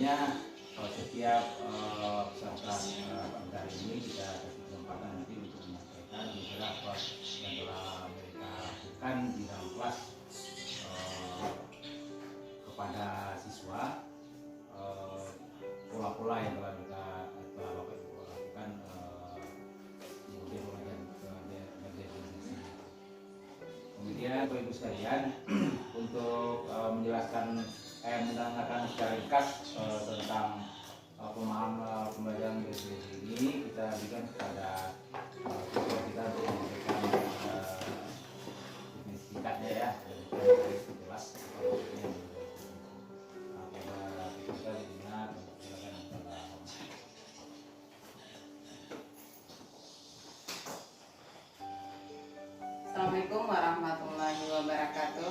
tentunya setiap peserta pada hari ini kita kasih kesempatan nanti untuk menyampaikan kira apa yang telah mereka lakukan di dalam kelas kepada siswa, pola-pola yang telah mereka lakukan kemudian kemudian Bapak Ibu sekalian untuk menjelaskan menerangkan secara ringkas tentang pemahaman pembelajaran BSBS ini, kita berikan kepada siswa kita untuk memberikan singkatnya ya, dari kelas kita ingat. Assalamualaikum warahmatullahi wabarakatuh.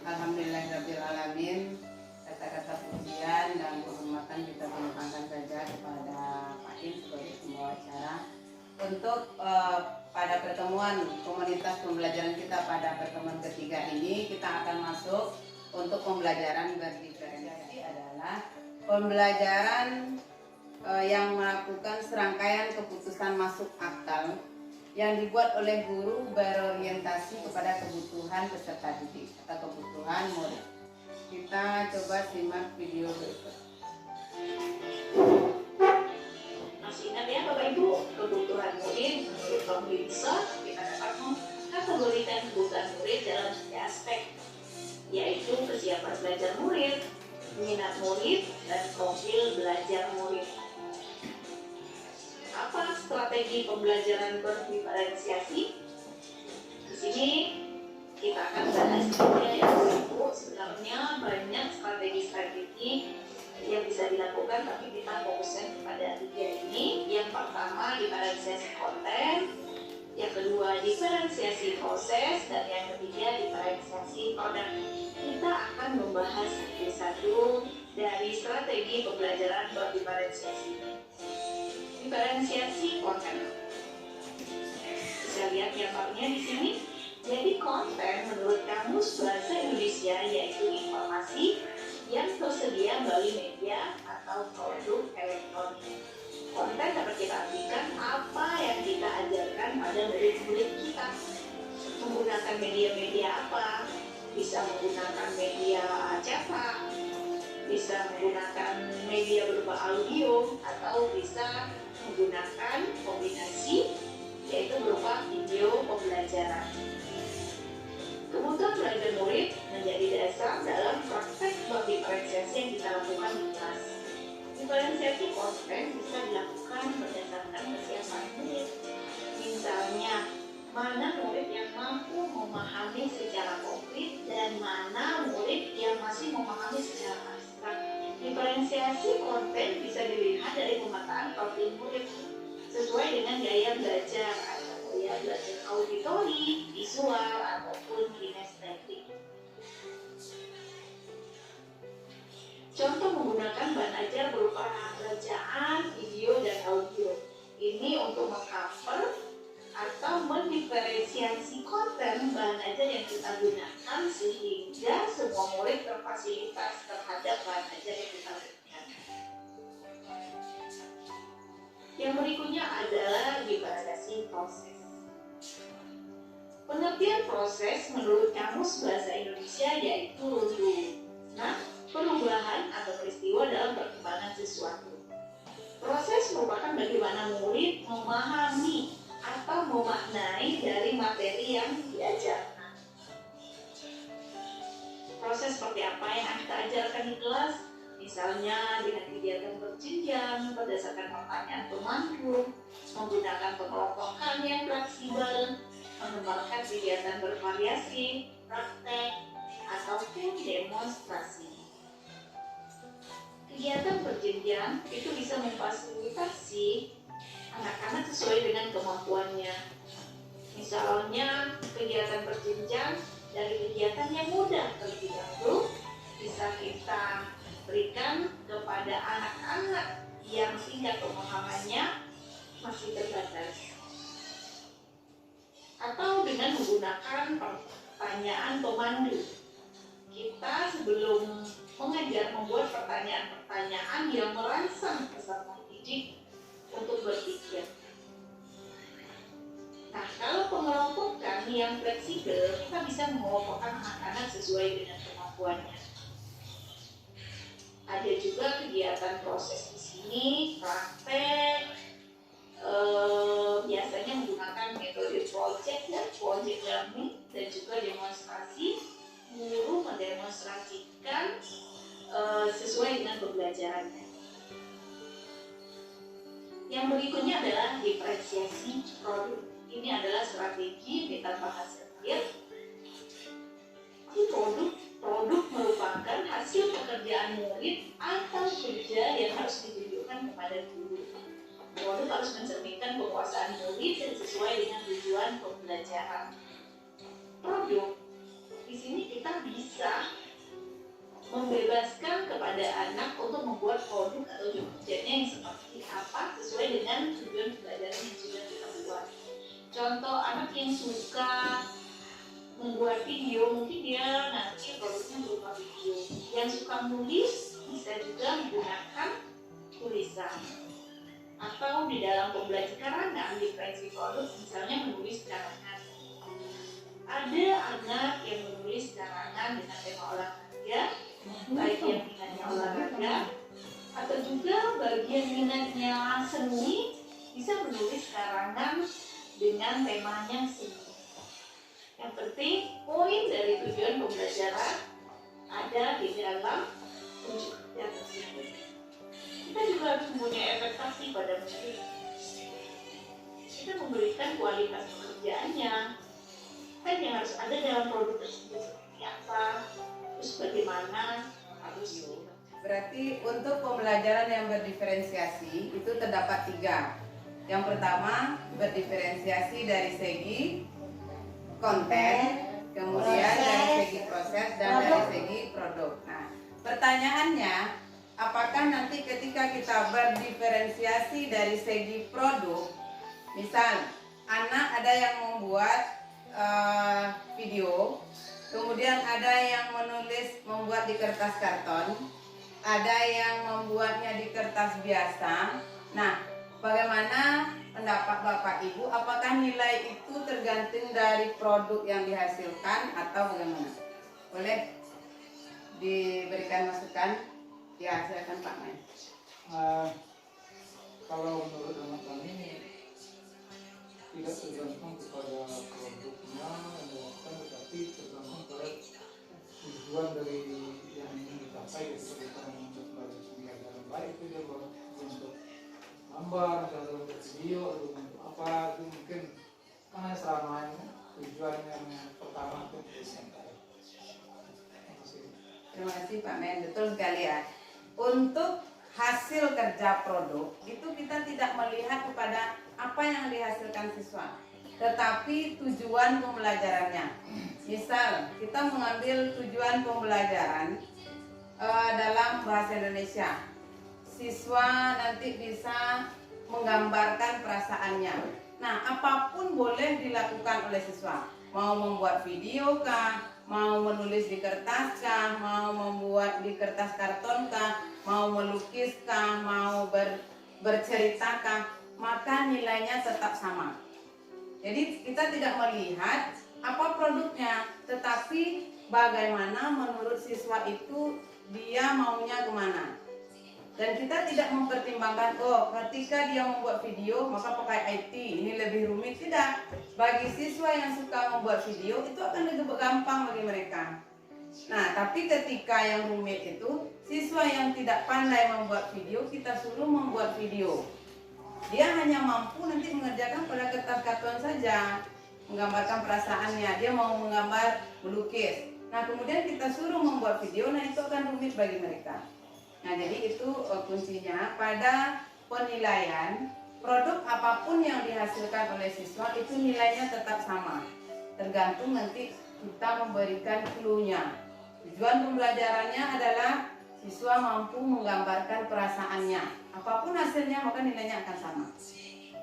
Alhamdulillahirrabbilalamin. Kata-kata pujian dan kehormatan kita tumpahkan saja kepada Pak Im sebagai pembawa acara. Untuk pada pertemuan komunitas pembelajaran kita pada pertemuan ketiga ini, kita akan masuk untuk pembelajaran berdiferensiasi adalah pembelajaran yang melakukan serangkaian keputusan masuk akal yang dibuat oleh guru berorientasi kepada kebutuhan peserta didik atau kebutuhan murid. Kita coba simak video berikut. Masih ingat ya Bapak Ibu, kebutuhan murid menurut Tom Wilson kita dapat mengkategorikan kebutuhan murid dalam 3 aspek, yaitu kesiapan belajar murid, minat murid, dan profil belajar murid. Apa strategi pembelajaran berdiferensiasi? Di sini kita akan bahas juga ya Bapak Ibu. Sebenarnya banyak strategi-strategi yang bisa dilakukan, tapi kita fokuskan kepada 3 ini. Yang pertama diferensiasi konten, yang kedua diferensiasi proses, dan yang ketiga diferensiasi produk. Kita akan membahas satu dari strategi pembelajaran berdiferensiasi. Diferensiasi konten. Bisa lihat gambarnya di sini. Jadi konten menurut Kamus Bahasa Indonesia yaitu informasi yang tersedia melalui media atau produk elektronik. Konten dapat kita artikan apa yang kita ajarkan pada murid-murid kita. Menggunakan media-media apa? Bisa menggunakan media cetak, bisa menggunakan media berupa audio, atau bisa menggunakan kombinasi yaitu berupa video pembelajaran. Kebutuhan belajar murid menjadi dasar dalam praktek berdiferensiasi yang kita lakukan di kelas. Diferensiasi konten bisa dilakukan berdasarkan kesiapan murid. Misalnya, mana murid yang mampu memahami secara konkret dan mana murid yang masih memahami secara abstrak. Diferensiasi konten bisa dilihat dari pemetaan profil murid sesuai dengan gaya belajar, atau gaya belajar auditori, visual, ataupun kinestetik. Contoh menggunakan bahan ajar berupa bacaan, video, dan audio. Ini untuk mengcover atau mendiferensiasi konten bahan ajar yang kita gunakan sehingga semua murid terfasilitas terhadap bahan ajar yang kita berikan. Yang berikutnya adalah diferensiasi proses. Pengertian proses menurut Kamus Bahasa Indonesia yaitu perubahan atau peristiwa dalam perkembangan sesuatu. Proses merupakan bagaimana murid memahami atau memaknai dari materi yang diajarkan. Proses seperti apa yang kita ajarkan di kelas? Misalnya dengan kegiatan berjenjang berdasarkan pertanyaan pemandu, menggunakan pengelompokan yang fleksibel, mengembangkan kegiatan bervariasi, praktek, ataupun demonstrasi. Kegiatan berjenjang itu bisa memfasilitasi anak-anak sesuai dengan kemampuannya. Misalnya kegiatan berjenjang dari kegiatan yang mudah terlebih dahulu bisa kita berikan kepada anak-anak yang tingkat pemahamannya masih terbatas. Atau dengan menggunakan pertanyaan pemandu. Kita sebelum pengajar membuat pertanyaan-pertanyaan yang merangsang peserta didik untuk berpikir. Nah, kalau pengelompokan yang fleksibel, kita bisa mengelompokkan anak-anak sesuai dengan kemampuannya. Ada juga kegiatan proses di sini, praktek, biasanya menggunakan metode project dan project learning, dan juga demonstrasi. Guru mendemonstrasikan sesuai dengan pembelajarannya. Yang berikutnya adalah diferensiasi produk. Ini adalah strategi meta bahasa akhir. Produk merupakan hasil pekerjaan murid atau kerja yang harus ditunjukkan kepada guru. Produk harus mencerminkan penguasaan murid dan sesuai dengan tujuan pembelajaran. Produk, di sini kita bisa membebaskan kepada anak untuk membuat produk atau job kerjanya yang seperti apa sesuai dengan tujuan pembelajaran yang sudah kita buat. Contoh, anak yang suka membuat video, mungkin dia nanti produknya berupa video. Yang suka menulis bisa juga menggunakan tulisan. Atau di dalam pembelajaran diferensi produk, misalnya menulis karangan. Ada anak yang menulis karangan dengan tema olahraga, baik yang minatnya olahraga, atau juga bagian minatnya seni bisa menulis karangan dengan temanya seni. Yang penting poin dari tujuan pembelajaran ada di dalam unjuk kerja tersebut. Kita juga harus mempunyai ekspektasi pada murid. Kita memberikan kualitas pekerjaannya, kan yang harus ada dalam produk tersebut seperti apa, terus bagaimana, harus. Berarti untuk pembelajaran yang berdiferensiasi itu terdapat 3. Yang pertama, berdiferensiasi dari segi konten, kemudian dari segi proses, dan dari segi produk. Nah, pertanyaannya, apakah nanti ketika kita berdiferensiasi dari segi produk, misal anak ada yang membuat video, kemudian ada yang membuat di kertas karton, ada yang membuatnya di kertas biasa. Nah, bagaimana pendapat Bapak Ibu? Apakah nilai itu tergantung dari produk yang dihasilkan atau bagaimana? Boleh diberikan masukan? Ya, silakan Pak Men. Kalau menurut anak kami tidak tergantung kepada produknya tetapi tergantung pada tujuan dari yang ingin dicapai. Jadi kita membentuk pembelajaran baik itu dia untuk gambar, atau untuk video, atau untuk apa itu mungkin karena selama ini tujuan yang pertama itu disampaikan. Terima kasih Pak Men, betul sekali ya. Untuk hasil kerja produk itu kita tidak melihat kepada apa yang dihasilkan siswa, tetapi tujuan pembelajarannya. Misal kita mengambil tujuan pembelajaran dalam bahasa Indonesia, siswa nanti bisa menggambarkan perasaannya. Nah, apapun boleh dilakukan oleh siswa, mau membuat video kah, mau menulis di kertas kah, mau membuat di kertas karton kah, mau melukis kah, mau bercerita kah, maka nilainya tetap sama. Jadi kita tidak melihat apa produknya, tetapi bagaimana menurut siswa itu dia maunya kemana. Dan kita tidak mempertimbangkan, oh ketika dia membuat video maka pakai IT, ini lebih rumit. Tidak, bagi siswa yang suka membuat video itu akan lebih gampang bagi mereka. Nah, tapi ketika yang rumit itu, siswa yang tidak pandai membuat video, kita suruh membuat video. Dia hanya mampu nanti mengerjakan pada kertas karton saja, menggambarkan perasaannya, dia mau menggambar, melukis. Nah, kemudian kita suruh membuat video, nah itu akan rumit bagi mereka. Nah, jadi itu kuncinya pada penilaian. Produk apapun yang dihasilkan oleh siswa itu nilainya tetap sama, tergantung nanti kita memberikan clue-nya. Tujuan pembelajarannya adalah siswa mampu menggambarkan perasaannya. Apapun hasilnya maka nilainya akan sama.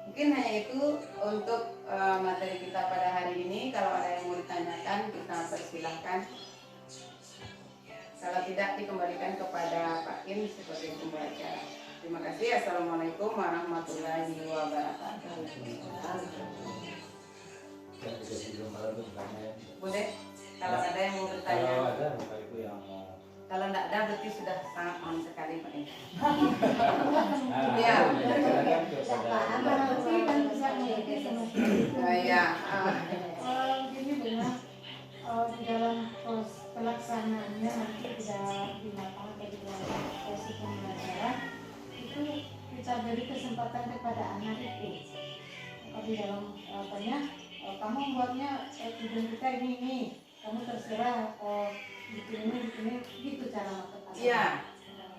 Mungkin hanya itu untuk materi kita pada hari ini. Kalau ada yang mau ditanyakan, kita persilahkan. Kalau tidak dikembalikan kepada Pak In sebagai pembaca. Terima kasih. Assalamualaikum warahmatullahi wabarakatuh. Boleh? Kalau ada yang mau bertanya. Kalau ada Bapak Ibu yang mau. Kalau tidak ada berarti sudah sangat mohon sekali Pak In. Ya. Ya. Gini benar, di dalam pelaksanaannya nanti tidak di lapangan atau di dalam sesi pembelajaran itu kita beri kesempatan kepada anak itu. Kalau di dalam kamu buatnya tujuan kita ini, kamu terserah bikin ini gitu cara makan. Iya.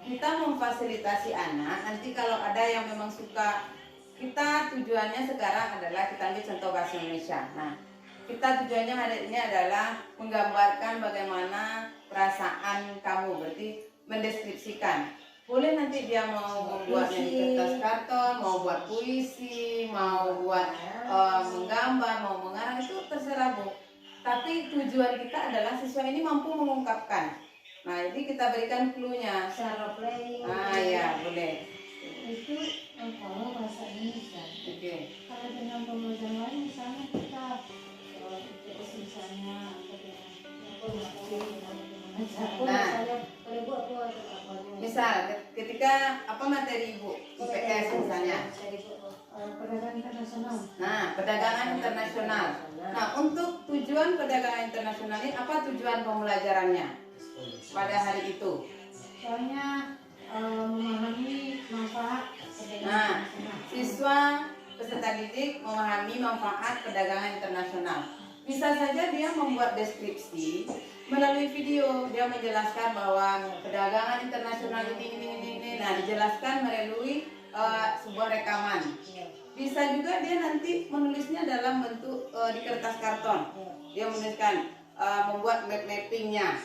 Kita memfasilitasi anak. Nanti kalau ada yang memang suka, kita tujuannya sekarang adalah kita ambil contoh bahasa Indonesia. Nah, kita tujuannya hari ini adalah menggambarkan bagaimana perasaan kamu, berarti mendeskripsikan. Boleh nanti dia mau membuat dari kertas karton, mau buat puisi, mau buat menggambar, mau mengarang, itu terserah Bu. Tapi tujuan kita adalah siswa ini mampu mengungkapkan. Nah, jadi kita berikan clue-nya. Cara playing. Ya, boleh. Itu kalau bahasa Indonesia. Oke. Kalau dengan pembelajaran lain misalnya kita misalnya Misal ketika apa materi Ibu IPS misalnya. Perdagangan internasional. Nah, perdagangan internasional. Nah, untuk tujuan perdagangan internasional ini apa tujuan pembelajarannya pada hari itu? Soalnya memahami manfaat. Nah, siswa peserta didik memahami manfaat perdagangan internasional. Bisa saja dia membuat deskripsi melalui video. Dia menjelaskan bahwa perdagangan internasional ini. Nah, dijelaskan melalui sebuah rekaman. Bisa juga dia nanti menulisnya dalam bentuk di kertas karton. Dia menuliskan membuat mappingnya.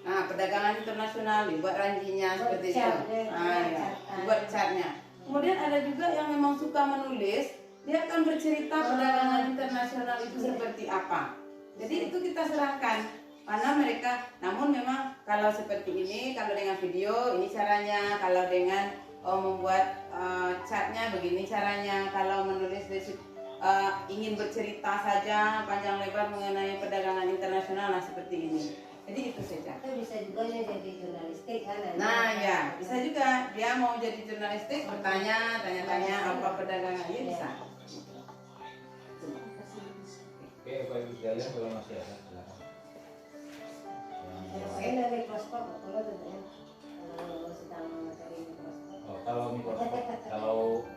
Nah, perdagangan internasional dibuat ranjinya seperti itu. Ya, dibuat chartnya. Kemudian ada juga yang memang suka menulis, dia akan bercerita perdagangan internasional itu seperti apa. Jadi itu kita serahkan karena mereka. Namun memang kalau seperti ini, kalau dengan video ini caranya, kalau dengan membuat chartnya begini caranya, kalau menulis ingin bercerita saja panjang lebar mengenai perdagangan internasional, nah seperti ini. Jadi itu saja. Itu bisa juga jadi jurnalistik kan? Nah ya, bisa juga dia mau jadi jurnalistik, bertanya, tanya-tanya apa perdagangannya bisa. Oke, Bapak Ibu sekalian kalau masih ada silakan. Saya dari mikroskop, kalau tentunya kalau sedang materi mikroskop. Oh, kalau mikroskop,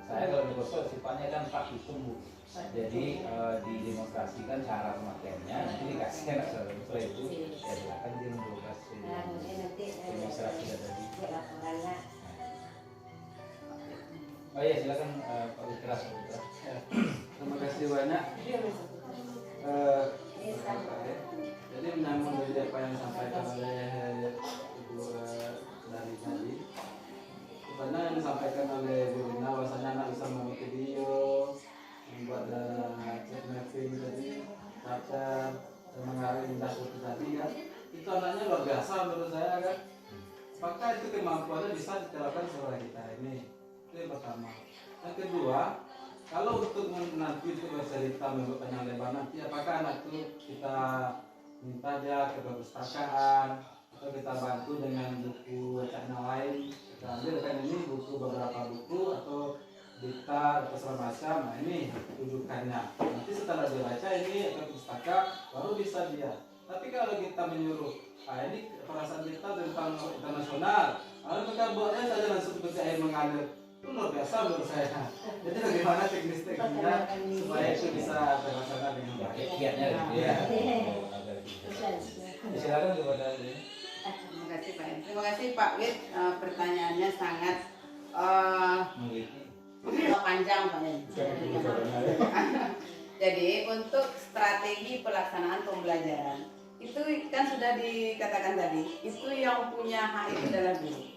kalau mikroskop sifatnya kan pak hitung Bu. Jadi didemonstrasikan cara pemakaiannya, nanti dikasih anak setelah itu ya silakan dia membuka Nah, kemudian nanti demonstrasi tadi. buat laporannya. Oh iya silakan Pak Witra. Terima kasih banyak. Jadi menyambung dari apa yang disampaikan oleh Ibu dari tadi, sebenarnya yang disampaikan oleh Bu Rina bahwasanya anak bisa membuat video, membuat chat mapping tadi, baca dan mengarang indah foto tadi kan, itu anaknya luar biasa menurut saya kan. Maka itu kemampuannya bisa diterapkan seorang kita ini. Itu yang pertama. Yang kedua, kalau untuk nanti itu bercerita menurut panjang lebar nanti, apakah anak itu kita minta dia ke perpustakaan atau kita bantu dengan buku bacaan lain, kita ambil kan ini buku beberapa buku atau dikta atau segala macam. Nah ini rujukannya. Nanti setelah dia baca ini ke pustaka baru bisa dia. Tapi kalau kita menyuruh, ini perasaan kita tentang internasional, lalu kita buatnya saja langsung seperti air mengalir. Itu luar biasa menurut saya. Jadi bagaimana teknis-teknisnya supaya itu bisa terlaksana dengan baik. Kiatnya gitu ya. Silakan kepada ini. Terima kasih Pak. Terima kasih Pak Wid. Pertanyaannya sangat panjang Pak. Jadi untuk strategi pelaksanaan pembelajaran itu kan sudah dikatakan tadi, itu yang punya hak itu adalah guru.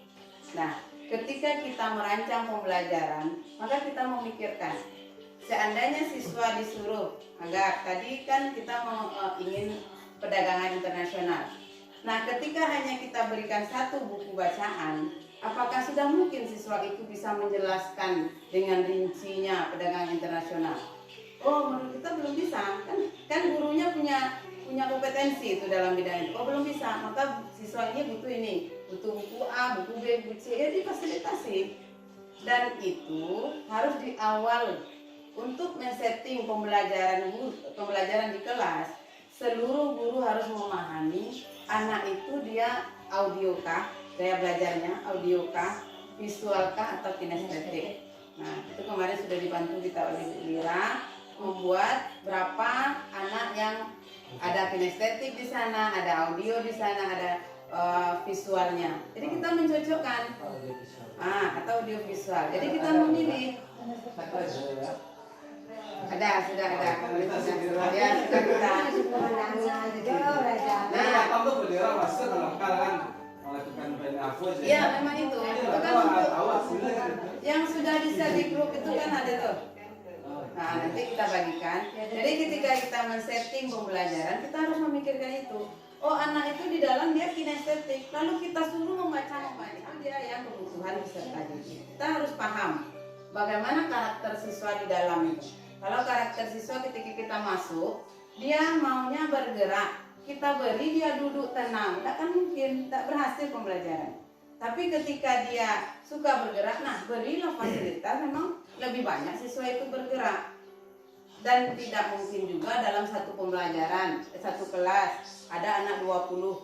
Nah, ketika kita merancang pembelajaran, maka kita memikirkan seandainya siswa disuruh agar tadi kan kita ingin perdagangan internasional. Nah, ketika hanya kita berikan satu buku bacaan, apakah sudah mungkin siswa itu bisa menjelaskan dengan rincinya perdagangan internasional? Oh, menurut kita belum bisa. Kan gurunya punya kompetensi itu dalam bidang itu. Oh, belum bisa. Maka siswa ini butuh buku A, buku B, buku C, ya difasilitasi. Dan itu harus di awal untuk men-setting pembelajaran di kelas. Seluruh guru harus memahami anak itu dia audiokah, gaya belajarnya audiokah, visualkah atau kinestetik. Nah, itu kemarin sudah dibantu kita oleh Bu Lira membuat berapa anak yang ada kinestetik di sana, ada audio di sana, ada visualnya. Jadi kita mencocokkan atau audio visual. Jadi kita memilih. Sudah ada. Ya, sudah kita. Nah, apa tuh bendera masuk dalam kalangan melakukan PNAF aja. Iya, memang itu. Itu kan untuk yang sudah bisa di grup itu kan ada tuh. Nah, nanti kita bagikan. Jadi ketika kita men-setting pembelajaran, kita harus memikirkan itu. Oh, anak itu di dalam dia kinestetik, lalu kita suruh membaca itu dia yang kebutuhan peserta didik. Kita harus paham bagaimana karakter siswa di dalam itu. Kalau karakter siswa ketika kita masuk, dia maunya bergerak, kita beri dia duduk tenang, tidak kan mungkin, tidak berhasil pembelajaran. Tapi ketika dia suka bergerak, nah berilah fasilitas, memang lebih banyak siswa itu bergerak. Dan tidak mungkin juga dalam satu pembelajaran, satu kelas, ada anak 20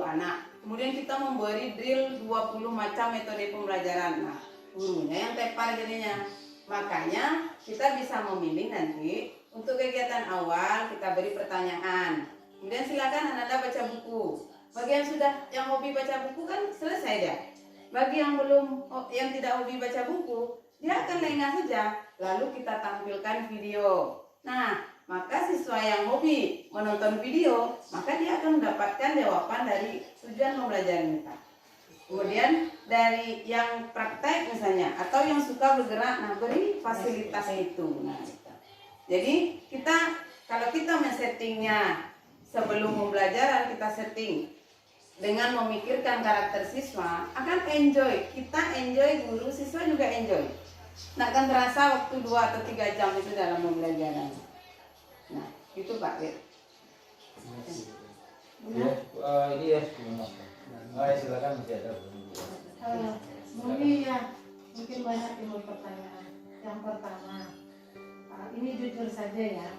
anak. Kemudian kita memberi drill 20 macam metode pembelajaran. Nah, gurunya yang tepar jadinya. Makanya kita bisa memilih nanti untuk kegiatan awal kita beri pertanyaan. Kemudian silakan Anda baca buku. Bagi yang hobi baca buku kan selesai dia. Bagi yang yang tidak hobi baca buku, dia akan lengah saja. Lalu kita tampilkan video. Nah, maka siswa yang hobi menonton video, maka dia akan mendapatkan jawaban dari tujuan pembelajaran kita. Kemudian dari yang praktek misalnya atau yang suka bergerak, nah beri fasilitas itu. Nah, jadi kalau kita men-settingnya sebelum pembelajaran, kita setting dengan memikirkan karakter siswa, akan enjoy. Kita enjoy, guru siswa juga enjoy. Nah, akan terasa waktu 2 atau 3 jam itu dalam pembelajaran. Nah, itu Pak Bir. Ya, ini ya. Silakan masih ada. Mungkin banyak timbul pertanyaan. Yang pertama, ini jujur saja ya.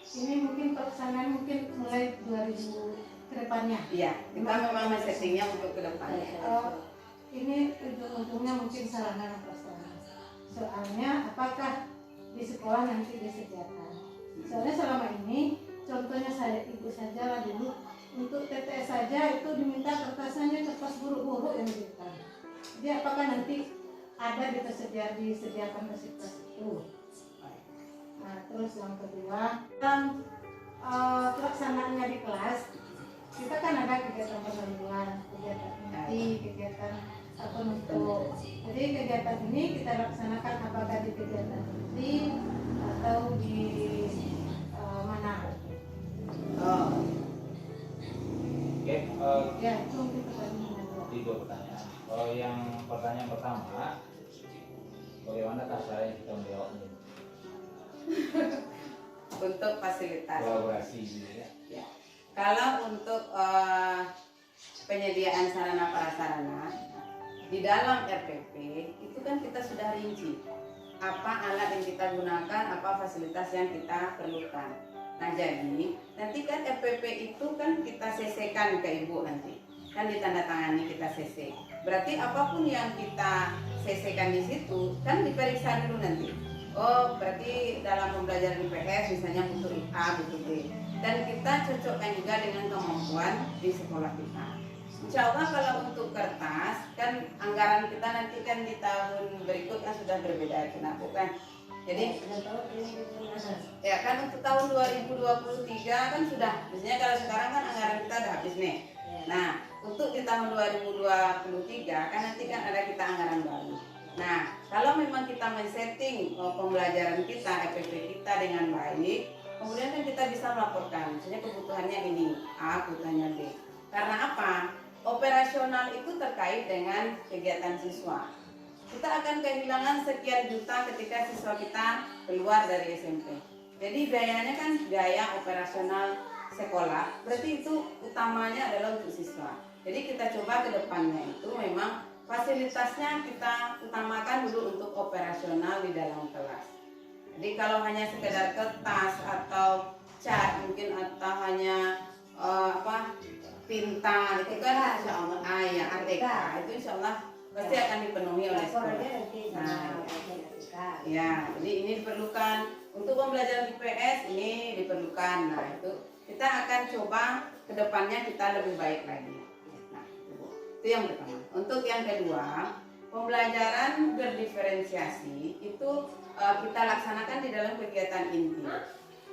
Ini mungkin pelaksanaan mungkin mulai 2000 ke depannya. Iya, kita memang settingnya untuk ke depannya. Ini ujung-ujungnya mungkin sarana dan prasarana. Soalnya apakah di sekolah nanti disediakan? Soalnya selama ini contohnya saya ibu saja lah dulu untuk TTS saja itu diminta kertasnya kertas buruk-buruk yang diberikan. Jadi apakah nanti ada disediakan fasilitas itu? Nah, terus yang kedua tentang pelaksanaannya di kelas, kita kan ada kegiatan pertemuan, kegiatan inti, kegiatan penutup. Jadi kegiatan ini kita laksanakan apakah di kegiatan inti atau di mana? Oke, Ya, itu mungkin pertanyaan. 3 pertanyaan. Yang pertanyaan pertama, bagaimana cara kita menjawabnya? Untuk fasilitas Kolaborasi gitu ya. ya. Kalau untuk penyediaan sarana prasarana di dalam RPP itu kan kita sudah rinci apa alat yang kita gunakan, apa fasilitas yang kita perlukan. Nah, jadi nanti kan RPP itu kan kita CC-kan ke ibu nanti, kan ditandatangani kita CC. Berarti apapun yang kita CC-kan di situ kan diperiksa dulu nanti. Oh, berarti dalam pembelajaran IPS misalnya butuh A, butuh B. Dan kita cocokkan juga dengan kemampuan di sekolah kita. Insya Allah kalau untuk kertas, kan anggaran kita nanti kan di tahun berikut kan sudah berbeda, kenapa kan? Jadi, ya kan untuk tahun 2023 kan sudah, misalnya kalau sekarang kan anggaran kita udah habis nih. Nah, untuk di tahun 2023 kan nanti kan ada kita anggaran baru. Nah, kalau memang kita men-setting pembelajaran kita, FPP kita dengan baik, kemudian kan kita bisa melaporkan, misalnya kebutuhannya ini, A, kebutuhannya B. Karena apa? Operasional itu terkait dengan kegiatan siswa. Kita akan kehilangan sekian juta ketika siswa kita keluar dari SMP. Jadi biayanya kan biaya operasional sekolah, berarti itu utamanya adalah untuk siswa. Jadi kita coba ke depannya itu memang fasilitasnya kita utamakan dulu untuk operasional di dalam kelas. Jadi kalau hanya sekedar kertas atau cat mungkin atau hanya tinta itu kan insya Allah ya ATK itu insya Allah pasti akan dipenuhi oleh sekolah. Nah, ya jadi ini diperlukan untuk pembelajaran IPS ini diperlukan. Nah itu kita akan coba kedepannya kita lebih baik lagi. Nah itu yang pertama. Untuk yang kedua, pembelajaran berdiferensiasi itu kita laksanakan di dalam kegiatan inti.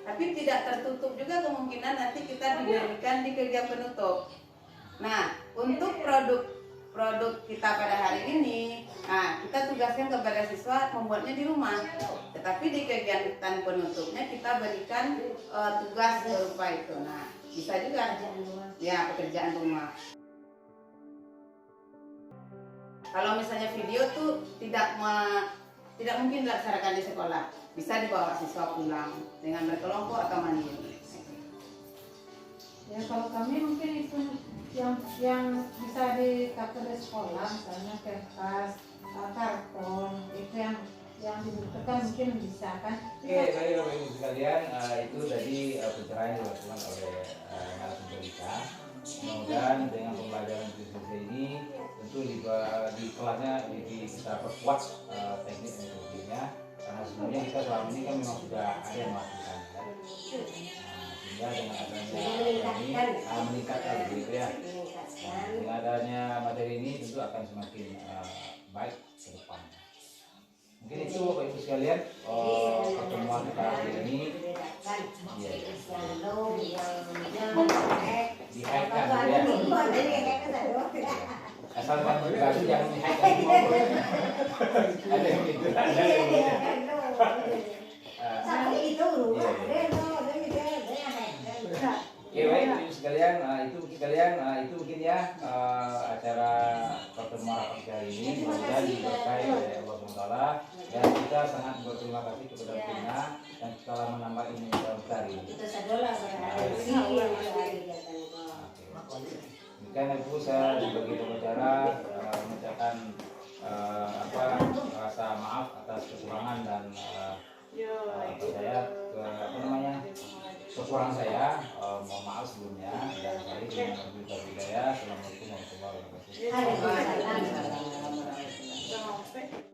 Tapi tidak tertutup juga kemungkinan nanti kita diberikan di kegiatan penutup. Nah, untuk produk kita pada hari ini, nah kita tugaskan kepada siswa membuatnya di rumah. Tetapi di kegiatan penutupnya kita berikan tugas berupa itu. Nah, bisa juga ya pekerjaan rumah. Kalau misalnya video tuh tidak mungkin dilaksanakan di sekolah, bisa dibawa siswa pulang dengan berkelompok atau mandiri. Ya kalau kami mungkin itu yang bisa dipakai di sekolah, misalnya kertas, karton, itu yang dibutuhkan mungkin bisa kan. Oke, baik Bapak Ibu sekalian, itu tadi pencerahan yang dilakukan oleh narasumber kita. Mudah-mudahan dengan pembelajaran diskusi ini tentu di kelasnya kita perkuat teknik metodenya, karena sebenarnya kita selama ini kan memang sudah ada yang melakukan ya. Sehingga dengan adanya ini meningkatkan gitu ya. Dengan adanya materi ini tentu akan semakin baik ke depan. Mungkin itu Bapak Ibu sekalian pertemuan kita hari ini. Dihaikkan ya. Asalkan baru jangan dihaikkan semua. Ada yang gitu, ada yang gitu. Ya baik Ibu sekalian, itu mungkin ya acara pertemuan rapat kali ini. Mudah-mudahan diberkahi oleh Allah SWT, dan kita sangat berterima kasih kepada Tina yang telah menambah ini hari ini. Demikian Ibu, saya sebagai pembicara mengucapkan rasa maaf atas kekurangan dan kekurangan saya, mohon maaf sebelumnya, dan saya ingin meminta hidayah. Assalamualaikum warahmatullahi wabarakatuh.